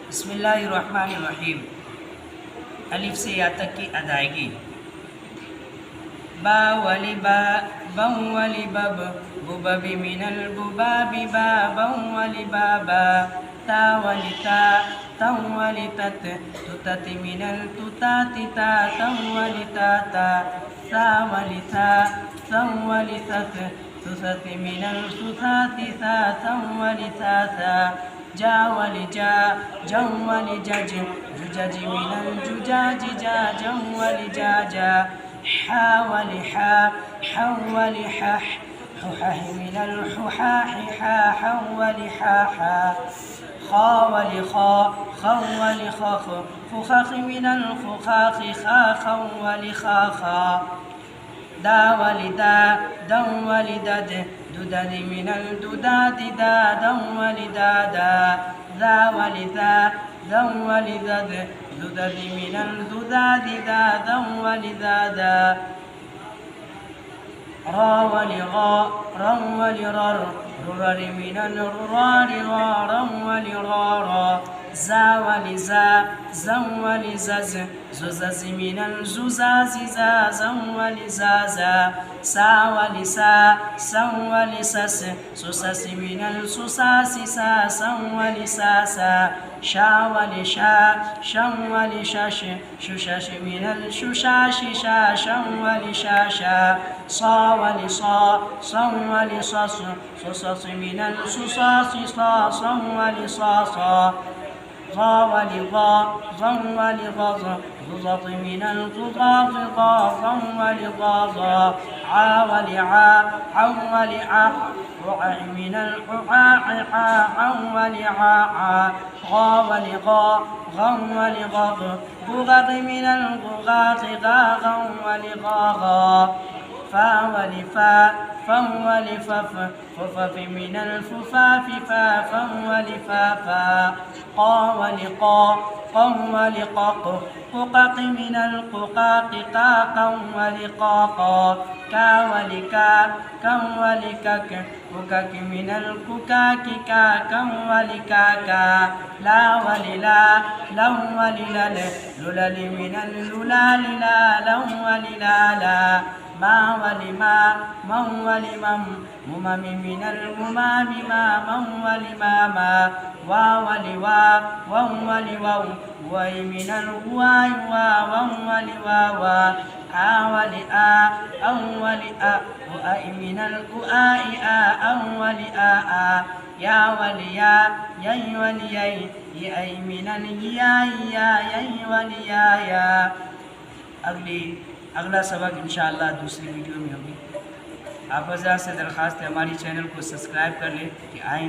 बिस्मिल्लाहिर्रहमानिर्रहीम। अलिफ से या तक की अदायगी। बा वली बा बम वली बब बुबबी मिनल बुबाबी बा बम वली बाबा ता वली ता तम वली तत तुतति मिनल तुताति ता तम वली ताता सा वली था तम वली तत तुसति मिनल सुसाति सा तम वली ताता जा वली जा जम वली जज जुजज मिनल जुजाजी जा जम वली जा जा हा वली हा हम वली हह हुहह मिनल हुहाह हा हम वली हा हा खा वली खा खम वली खख खुखख मिनल खुखाख खा खम वली खा खा दा वली दा दम वली दद दुदद मिनल दुदाद दा दम वली दादा दा वली दा दम वली दद दुदद मिनल दुदाद दा दम वली दादा را वली गा रम वली रर रुरर मिनल रुरार रा रम वली रारा za wali za zam wali zaz zuzaz minal zuzazi za zam wali zaza sa wali sa sam wali sas susas minal susasi sa sam wali sasa sha wali sha sham wali shash shushash minal shushashi sha sham wali shasha sa wali sa sam wali sas susas minal susasi sa sam wali sasa غا ولي غا ضم ولي غض غضض من الغضاض غا ضم ولي غاضا عا ولي عا عم ولي عا رع من الحعاع عا عم ولي عا غا ولي غا غم ولي غض غضض من الغغاض غا غم ولي غاغا فا ولي فا فم ولي فف فف من الففاف فا فم ولي فافا قا ولي قا قم ولي قق ققق من الققاق قا قم ولي قاقا كا ولي كا كم ولي كك كك من الككاك كا كم ولي كاكا لا ولي لا لم ولي لل للل من الللال لا لم ولي لا لا ما ولي ما من ولي مم ممم من الممام ما من ولي ماما وا ولي وا وم ولي واو واي من الواي وا وم ولي واوا آ ولي آ أم ولي آ وأي من الأؤاء آ أم ولي آ آ يا ولي يا يي ولي يي أي من الياء يا يي ولي يا अगला सबक इंशाअल्लाह दूसरी वीडियो में होगी। आप हज़रात से दरख्वास्त है हमारी चैनल को सब्सक्राइब कर लें कि आए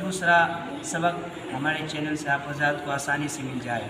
दूसरा सबक हमारे चैनल से आप हज़रात को आसानी से मिल जाए।